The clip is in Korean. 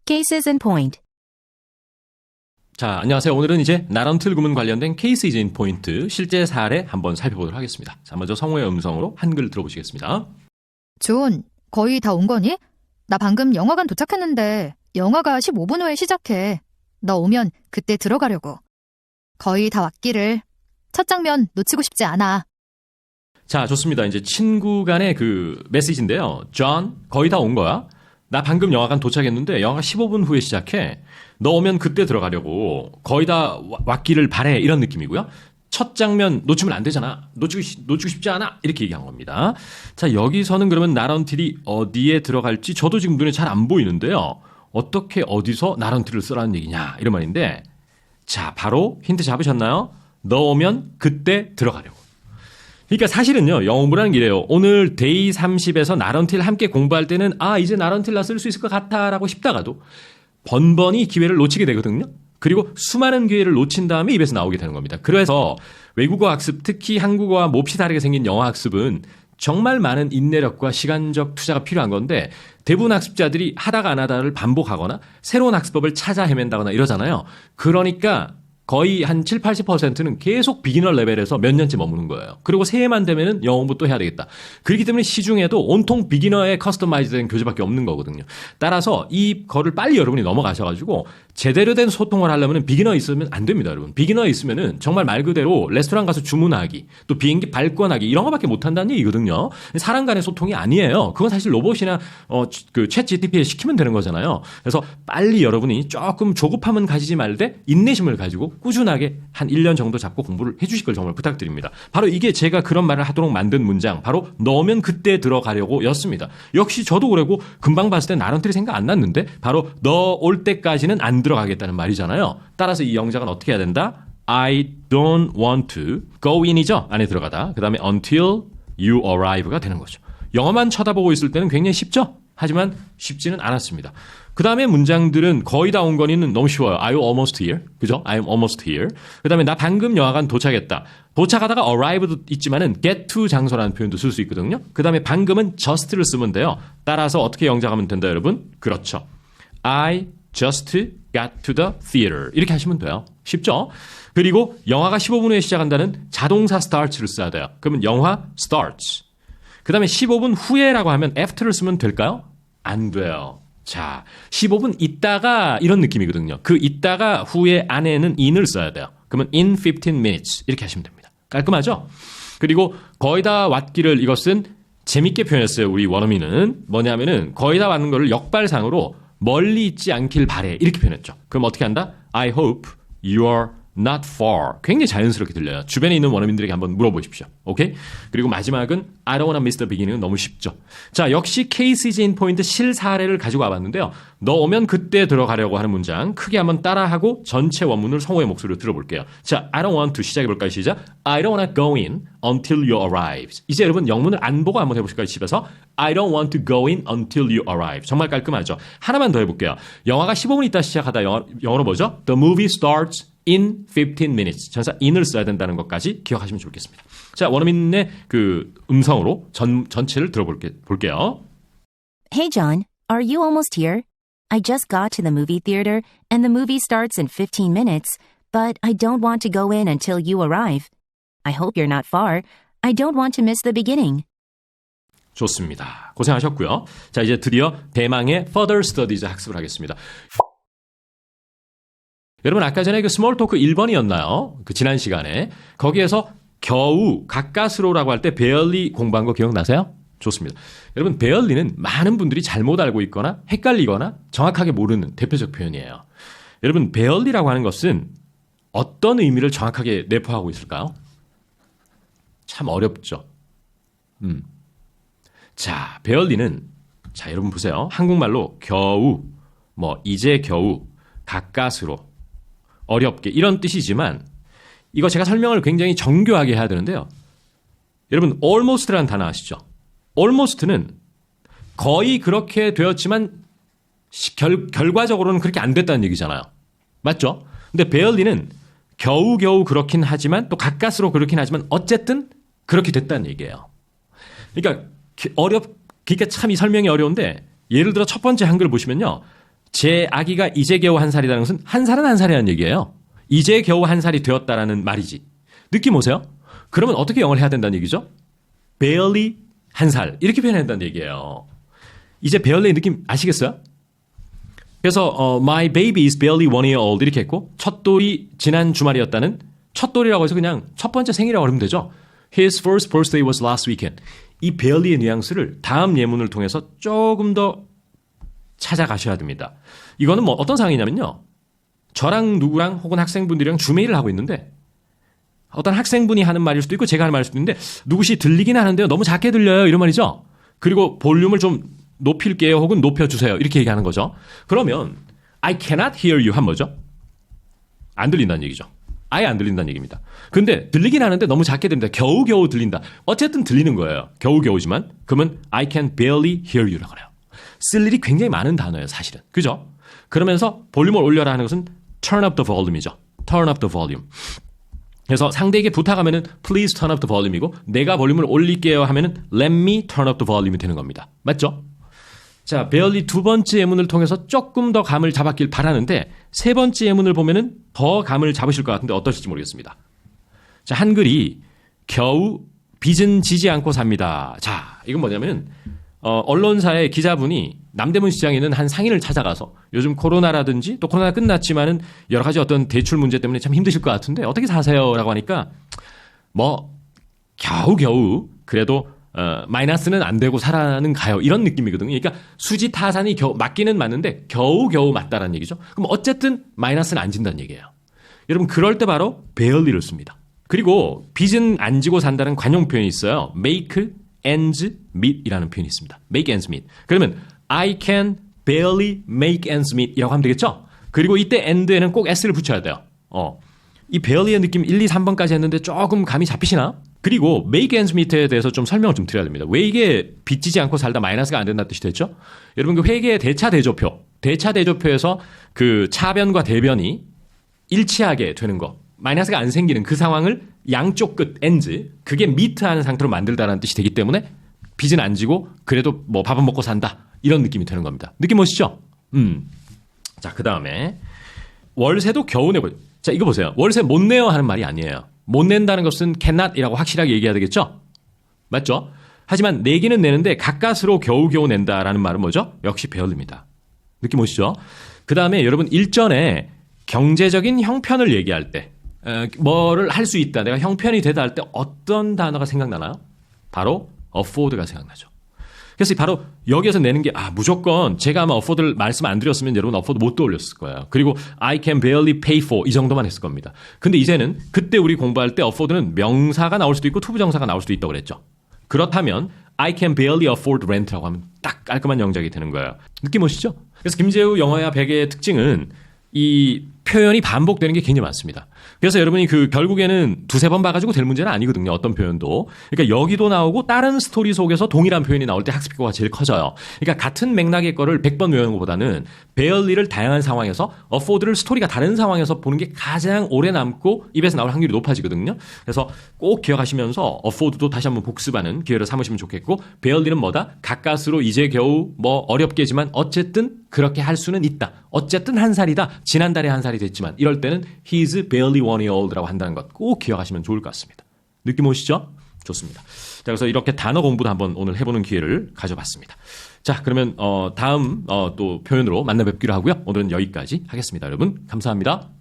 Cases in point. 자, 안녕하세요. 오늘은 이제 not until 구문 관련된 cases in point 실제 사례 한번 살펴보도록 하겠습니다. 자, 먼저 성우의 음성으로 한글 들어보시겠습니다. 존, 거의 다 온 거니? 나 방금 영화관 도착했는데 영화가 15분 후에 시작해. 너 오면 그때 들어가려고. 거의 다 왔기를. 첫 장면 놓치고 싶지 않아. 자, 좋습니다. 이제 친구 간의 그 메시지인데요. 존, 거의 다 온 거야? 나 방금 영화관 도착했는데 영화가 15분 후에 시작해. 너 오면 그때 들어가려고. 거의 다 왔기를 바래. 이런 느낌이고요. 첫 장면 놓치면 안 되잖아. 놓치고 싶지 않아. 이렇게 얘기한 겁니다. 자, 여기서는 그러면 not until이 어디에 들어갈지 저도 지금 눈에 잘 안 보이는데요. 어떻게 어디서 not until을 쓰라는 얘기냐 이런 말인데, 자, 바로 힌트 잡으셨나요? 너 오면 그때 들어가려고. 그러니까 사실은요, 영어 공부라는 게 이래요. 오늘 데이 30에서 not until 함께 공부할 때는 이제 not until 나 쓸 수 있을 것 같아 라고 싶다가도 번번이 기회를 놓치게 되거든요. 그리고 수많은 기회를 놓친 다음에 입에서 나오게 되는 겁니다. 그래서 외국어 학습, 특히 한국어와 몹시 다르게 생긴 영어 학습은 정말 많은 인내력과 시간적 투자가 필요한 건데, 대부분 학습자들이 하다가 안 하다를 반복하거나 새로운 학습법을 찾아 헤맨다거나 이러잖아요. 그러니까 거의 한 7, 80%는 계속 비기너 레벨에서 몇 년째 머무는 거예요. 그리고 새해만 되면은 영어 공부 또 해야 되겠다. 그렇기 때문에 시중에도 온통 비기너의 커스터마이즈된 교재밖에 없는 거거든요. 따라서 이거를 빨리 여러분이 넘어가셔가지고 제대로 된 소통을 하려면 비기너 있으면 안 됩니다, 여러분. 비기너 있으면은 정말 말 그대로 레스토랑 가서 주문하기, 또 비행기 발권하기 이런 거밖에 못 한다는 얘기거든요. 사람 간의 소통이 아니에요. 그건 사실 로봇이나 그 챗 GTP에 시키면 되는 거잖아요. 그래서 빨리 여러분이 조금 조급함은 가지지 말되 인내심을 가지고 꾸준하게 한 1년 정도 잡고 공부를 해주실 걸 정말 부탁드립니다. 바로 이게 제가 그런 말을 하도록 만든 문장, 바로 넣으면 그때 들어가려고 였습니다. 역시 저도 그러고 금방 봤을 때 나름대로 생각 안 났는데 바로 너 올 때까지는 안 들어가겠다는 말이잖아요. 따라서 이 영작은 어떻게 해야 된다? I don't want to go in이죠. 안에 들어가다. 그 다음에 until you arrive가 되는 거죠. 영어만 쳐다보고 있을 때는 굉장히 쉽죠? 하지만 쉽지는 않았습니다. 그 다음에 문장들은 거의 다 온 거니는 너무 쉬워요. Are you almost here? 그죠? I am almost here. 그 다음에 나 방금 영화관 도착했다. 도착하다가 arrive도 있지만은 get to 장소라는 표현도 쓸 수 있거든요. 그 다음에 방금은 just를 쓰면 돼요. 따라서 어떻게 영작하면 된다, 여러분? 그렇죠. I just got to the theater. 이렇게 하시면 돼요. 쉽죠? 그리고 영화가 15분 후에 시작한다는 자동사 starts를 써야 돼요. 그러면 영화 starts. 그 다음에 15분 후에라고 하면 after를 쓰면 될까요? 안 돼요. 자, 15분 있다가 이런 느낌이거든요. 그 있다가 후에 안에는 in을 써야 돼요. 그러면 in 15 minutes 이렇게 하시면 됩니다. 깔끔하죠? 그리고 거의 다 왔기를 이것은 재밌게 표현했어요. 우리 원어민은 뭐냐면은 거의 다 왔는 거를 역발상으로 멀리 있지 않길 바래 이렇게 표현했죠. 그럼 어떻게 한다? I hope you are not far. 굉장히 자연스럽게 들려요. 주변에 있는 원어민들에게 한번 물어보십시오. 오케이? 그리고 마지막은 I don't wanna miss the beginning은 너무 쉽죠. 자, 역시 cases in point 실사례를 가지고 와봤는데요. 너 오면 그때 들어가려고 하는 문장 크게 한번 따라하고 전체 원문을 성우의 목소리로 들어볼게요. 자, I don't want to 시작해볼까요? 시작. I don't wanna go in until you arrive. 이제 여러분 영문을 안 보고 한번 해보실까요? 집에서. I don't want to go in until you arrive. 정말 깔끔하죠. 하나만 더 해볼게요. 영화가 15분 있다 시작하다 영어로 뭐죠? The movie starts in 15 minutes. 전사 in을 써야 된다는 것까지 기억하시면 좋겠습니다. 자, 원어민의 그 음성으로 전체를 들어볼게요. Hey John, are you almost here? I just got to the movie theater and the movie starts in 15 minutes, but I don't want to go in until you arrive. I hope you're not far. I don't want to miss the beginning. 좋습니다. 고생하셨고요. 자, 이제 드디어 대망의 further studies 학습을 하겠습니다. 여러분 아까 전에 그 스몰 토크 1번이었나요? 그 지난 시간에 거기에서 겨우 가까스로라고 할 때 barely 공부한 거 기억나세요? 좋습니다. 여러분 barely는 많은 분들이 잘못 알고 있거나 헷갈리거나 정확하게 모르는 대표적 표현이에요. 여러분 barely라고 하는 것은 어떤 의미를 정확하게 내포하고 있을까요? 참 어렵죠. 자, barely는 자 여러분 보세요. 한국말로 겨우, 이제 겨우, 가까스로, 어렵게 이런 뜻이지만 이거 제가 설명을 굉장히 정교하게 해야 되는데요. 여러분 almost라는 단어 아시죠? almost는 거의 그렇게 되었지만 결과적으로는 그렇게 안 됐다는 얘기잖아요. 맞죠? 근데 barely는 겨우겨우 그렇긴 하지만 또 가까스로 그렇긴 하지만 어쨌든 그렇게 됐다는 얘기예요. 그러니까 그러니까 참 이 설명이 어려운데 예를 들어 첫 번째 한글 보시면요. 제 아기가 이제 겨우 1살이라는 것은 1살은 1살이라는 얘기예요. 이제 겨우 1살이 되었다라는 말이지. 느낌 오세요? 그러면 어떻게 영어를 해야 된다는 얘기죠? barely 1살 이렇게 표현해야 된다는 얘기예요. 이제 barely 느낌 아시겠어요? 그래서 my baby is barely 1 year old 이렇게 했고 첫돌이 지난 주말이었다는 첫돌이라고 해서 그냥 첫 번째 생일이라고 하면 되죠. His first birthday was last weekend. 이 barely의 뉘앙스를 다음 예문을 통해서 조금 더 찾아가셔야 됩니다. 이거는 뭐 어떤 상황이냐면요. 저랑 누구랑 혹은 학생분들이랑 줌메일을 하고 있는데 어떤 학생분이 하는 말일 수도 있고 제가 하는 말일 수도 있는데 누구시 들리긴 하는데요. 너무 작게 들려요. 이런 말이죠. 그리고 볼륨을 좀 높일게요. 혹은 높여주세요. 이렇게 얘기하는 거죠. 그러면 I cannot hear you 한 뭐죠? 안 들린다는 얘기죠. 아예 안 들린다는 얘기입니다. 근데 들리긴 하는데 너무 작게 들린다. 겨우겨우 들린다. 어쨌든 들리는 거예요. 겨우겨우지만 그러면 I can barely hear you라고 해요. 쓸 일이 굉장히 많은 단어예요. 사실은. 그죠? 그러면서 볼륨을 올려라 하는 것은 turn up the volume이죠. turn up the volume. 그래서 상대에게 부탁하면은 please turn up the volume이고 내가 볼륨을 올릴게요 하면은 let me turn up the volume이 되는 겁니다. 맞죠? 자, barely 두 번째 예문을 통해서 조금 더 감을 잡았길 바라는데 세 번째 예문을 보면은 더 감을 잡으실 것 같은데 어떠실지 모르겠습니다. 자, 한글이 겨우 빚은 지지 않고 삽니다. 자, 이건 뭐냐면은 언론사의 기자분이 남대문 시장에 있는 한 상인을 찾아가서 요즘 코로나라든지 또 코로나가 끝났지만은 여러 가지 어떤 대출 문제 때문에 참 힘드실 것 같은데 어떻게 사세요라고 하니까 뭐 겨우겨우 그래도 마이너스는 안 되고 살아는 가요. 이런 느낌이거든요. 그러니까 수지 타산이 맞기는 맞는데 겨우겨우 맞다라는 얘기죠. 그럼 어쨌든 마이너스는 안 진다는 얘기예요. 여러분 그럴 때 바로 barely를 씁니다. 그리고 빚은 안 지고 산다는 관용 표현이 있어요. make ends meet이라는 표현이 있습니다. make ends meet. 그러면 I can barely make ends meet이라고 하면 되겠죠? 그리고 이때 end에는 꼭 s를 붙여야 돼요. 이 barely의 느낌 1, 2, 3번까지 했는데 조금 감이 잡히시나? 그리고 make ends meet에 대해서 좀 설명을 좀 드려야 됩니다. 왜 이게 빚지지 않고 살다 마이너스가 안 된다는 뜻이 됐죠? 여러분 그 회계의 대차대조표에서 그 차변과 대변이 일치하게 되는 거, 마이너스가 안 생기는 그 상황을 양쪽 끝 ends 그게 meet하는 상태로 만들다라는 뜻이 되기 때문에 빚은 안 지고 그래도 뭐 밥은 먹고 산다 이런 느낌이 드는 겁니다. 느낌 오시죠? 자, 그 다음에 월세도 겨우 내고. 자, 이거 보세요. 월세 못 내요 하는 말이 아니에요. 못 낸다는 것은 cannot이라고 확실하게 얘기해야 되겠죠? 맞죠? 하지만 내기는 내는데 가까스로 겨우겨우 낸다라는 말은 뭐죠? 역시 barely입니다. 느낌 오시죠? 그 다음에 여러분 일전에 경제적인 형편을 얘기할 때 뭐를 할 수 있다. 내가 형편이 되다 할 때 어떤 단어가 생각나나요? 바로 afford가 생각나죠. 그래서 바로 여기에서 내는 게 무조건 제가 아마 afford를 말씀 안 드렸으면 여러분 afford 못 떠올렸을 거예요. 그리고 I can barely pay for 이 정도만 했을 겁니다. 근데 이제는 그때 우리 공부할 때 afford는 명사가 나올 수도 있고 투부정사가 나올 수도 있다고 그랬죠. 그렇다면 I can barely afford rent라고 하면 딱 깔끔한 영작이 되는 거예요. 느낌 오시죠? 그래서 김재우 영어야 백의 특징은 이 표현이 반복되는 게 굉장히 많습니다. 그래서 여러분이 결국에는 두세 번 봐가지고 될 문제는 아니거든요. 어떤 표현도. 그러니까 여기도 나오고 다른 스토리 속에서 동일한 표현이 나올 때 학습 효과가 제일 커져요. 그러니까 같은 맥락의 거를 100번 외우는 것보다는 barely를 다양한 상황에서 afford를 스토리가 다른 상황에서 보는 게 가장 오래 남고 입에서 나올 확률이 높아지거든요. 그래서 꼭 기억하시면서 afford도 다시 한번 복습하는 기회를 삼으시면 좋겠고 barely는 뭐다? 가까스로 이제 겨우 뭐 어렵게지만 어쨌든 그렇게 할 수는 있다. 어쨌든 1살이다. 지난달에 1살이 됐지만 이럴 때는 he's barely 1 year old라고 한다는 것 꼭 기억하시면 좋을 것 같습니다. 느낌 오시죠? 좋습니다. 자, 그래서 이렇게 단어 공부도 한번 오늘 해보는 기회를 가져봤습니다. 자, 그러면 다음 또 표현으로 만나 뵙기로 하고요. 오늘은 여기까지 하겠습니다. 여러분 감사합니다.